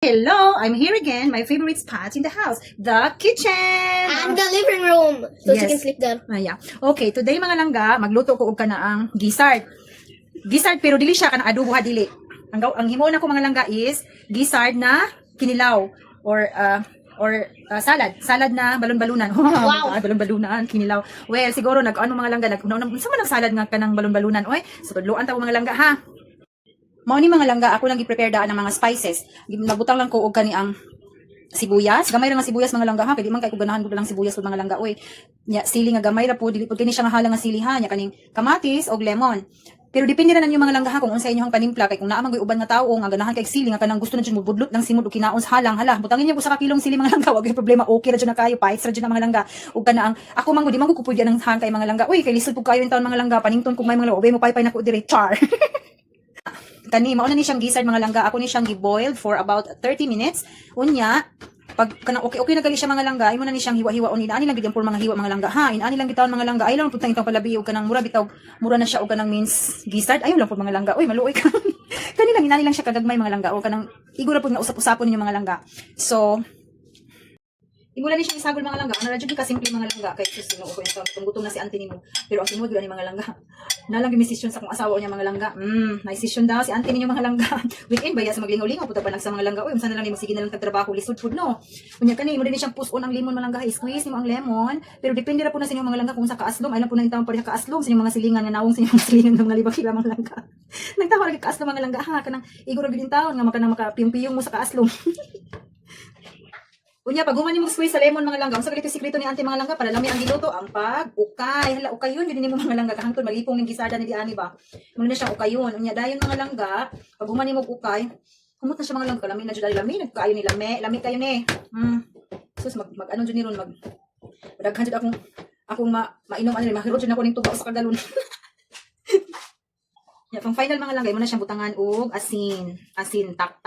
Hello, I'm here again. My favorite spot in the house, the kitchen. And the living room. So she Yes. can sleep there. Yeah. Okay, today mga langga, magluto ko og kanaang gizzard. Gizzard pero dili siya kanang adobo ha dili. Ang himo na ko mga langga is gizzard na kinilaw or salad na balon-balunan. Wow. Balon-balunan, kinilaw. Well, siguro nag-ano mga langga, unsa man ang salad nga kanang balon-balunan oy. So tudloan ta ko mga langga ha. Mao ni mga langga, ako lang gi-prepare daan ng mga spices. Nabutang lang ko og kani ang sibuyas, gamay ra nga sibuyas mga langga ha, kay di man kay ko ganahan ko lang sibuyas ug mga langga oy. Nya sili nga gamay ra po, dili pud kini siya nga halang nga sili ha, nya kaning kamatis og lemon. Pero depende ra nanyo mga langga ha kung unsa inyong panimpla, kay kung naa man gyud uban nga tawo nga ganahan kay sili nga kanang gusto na jud mo budlot ng simod ug kinaon sa halang, hala butangin niyo ko sa kilong sili mga langga, wag gyud problema, okay ra jud na kayo, pahits ra jud na mga langga. Ug kanaang ako man gud di man ko pupudyan ng hang kay mga langga. Uy, kay lisod pud kayo in taon mga langga, panington kung may mga obey mo paypay nako dire char. Kani mao na ni siyang gizzard mga langga, ako ni siyang gi-boiled for about 30 minutes. Unya, pag kanang okay na gali siya mga langga, imo na ni siyang hiwa-hiwa oni ani lang gid pur mga hiwa mga langga ha. Inani lang gitaon mga langga, ay lang putang itong palabi og kanang mura bitaw, mura na siya og kanang means gizzard. Ayo lang pur mga langga. Uy, maluoy ka. Kani lang inani lang siya kagagmay mga langga o kanang igura pud nga usap-usapon ninyo mga langga. So, imula ni siya isagol mga langga. Ano ra jud ka simple mga langga kay sus Ginoo ko ito. Gutom na si auntie nimo. Pero ang tinuod ani mga langga. Nalang gimisisyon sa akong asawa niya mga langga. Naisisyon daw si auntie ninyo mga langga. Weekend baya sa maglingaw-lingaw puta pa nag sa mga langga. Uy, unsa na lang ni sige na lang tagtrabaho lisod pud no. Unya kani mo din siyang puson ang lemon mga langga. Squeeze nimo ang lemon. Pero depende ra po na sa inyo mga langga kung sa kaaslom. Ay lang po na intawon pareha kaaslom sa inyong mga silingan nga nawong sa inyong mga silingan ng mga libak-libak mga langga. Nagtawa ra kaaslom mga langga ha kanang iguro gid intawon nga makanang makapiyong-piyong mo sa kaaslom. Unya pag human nimo squeeze sa lemon mga langga, unsa gali sikreto ni auntie mga langga para lami ang giluto ang pag-ukay. Hala ukayon gid nimo mga langga kahangtod malipong ning gisada ni diani ba. Mo na siyang ukayon. Unya dayon mga langga, pag human nimo ukay, humot na siya mga langga, lami na jud lami, nagkaayo ni lami kayo ni. Sus mag ano jud ni ron daghan jud akong mainom ani mahirot jud nako ning tuba sa kagalon. Ya, pang final mga langga, mo na siyang butangan og asin. Asin, tak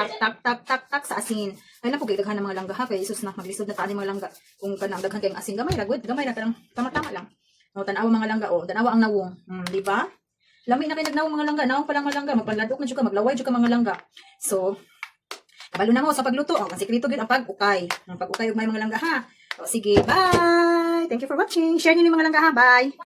sa asin. Ay na po kay daghan ng mga langga ha, kay isus na maglisod na tani mga langga. Kung kanang daghan kay asin gamay ra gud, gamay ra kanang tama-tama lang. O tanawa mga langga tanawa ang nawong. Di ba? Lami na kay nagnawong mga langga, nawong pa lang mga langga, magpanladok na jud ka, maglaway jud ka mga langga. So, kabalo na mo sa pagluto. Ang sekreto gid ang pag-ukay. Ang pag-ukay ug may mga langga ha. O sige, bye. Thank you for watching. Share niyo ni mga langga ha. Bye.